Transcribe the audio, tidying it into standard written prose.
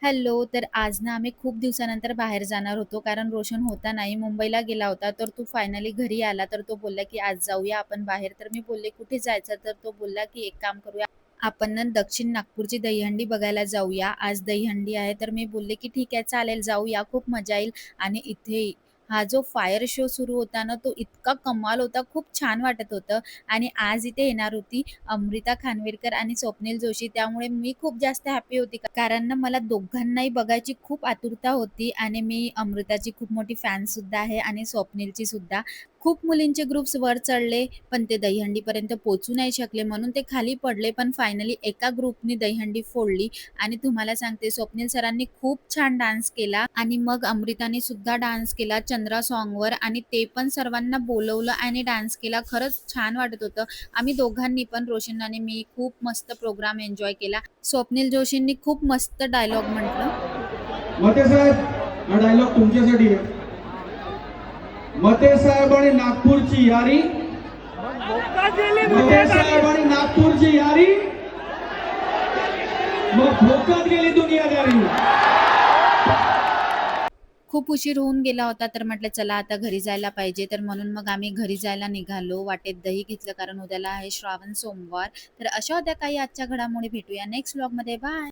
Hello. तर आज ना आम्ही खूप दिवसानंतर बाहेर जाणार होतो, कारण रोशन होता नाही, मुंबईला गेला होता. तर तो फायनली घरी आला. तर तो बोलला, की "आज जाऊया आपण बाहेर." तर मी बोलले, "कुठे जायचं?" तर तो बोलला, की "एक काम करूया, आपण ना दक्षिण नागपूरची दहीहंडी बघायला जाऊया. आज दहीहंडी आहे." तर मी बोलले, की "ठीक आहे, चालेल, जाऊया. खूप मजा येईल." आणि इथे हा जो फायर शो सुरू होता ना, तो इतका कमाल होता. खूप छान वाटत होतं. आणि आज इथे येणार होती अमृता खानविलकर आणि स्वप्नील जोशी. त्यामुळे मी खूप जास्त हॅपी होती. कारण ना मला दोघांनाही बघायची खूप आतुरता होती आणि मी अमृताची खूप मोठी फॅनसुद्धा आहे आणि स्वप्नीलची सुद्धा. खूप मुलींचे ग्रुप्स वर चढले, पण ते दहीहंडीपर्यंत पोहोचू नाही शकले म्हणून ते खाली पडले. पण फायनली एका ग्रुपनी दहीहंडी फोडली आणि तुम्हाला सांगते स्वप्नील सरांनी खूप छान डान्स केला आणि मग अमृताने सुद्धा डान्स केला चंद्रा सॉन्गवर आणि ते पण सर्वांना बोलवलं आणि डान्स केला. खरंच छान वाटत होतं. आम्ही दोघांनी पण रोशन आणि मी खूप मस्त प्रोग्राम एन्जॉय केला. स्वप्नील जोशींनी खूप मस्त डायलॉग म्हटलं. मते साहेब, हा डायलॉग तुमच्यासाठी आहे. मते साहेब आणि नागपूरची यारी, मते साहेब आणि नागपूरची यारी, मग भोकात गेली दुनियादारी. खूप उशीर होऊन गेला होता तर म्हटलं चला आता घरी जायला पाहिजे. तर म्हणून मग आम्ही घरी जायला निघालो. वाटेत दही घेतलं कारण उद्याला आहे श्रावण सोमवार. तर अशा होत्या काही आजच्या घडामोडी. भेटूया नेक्स्ट व्लॉगमध्ये. बाय.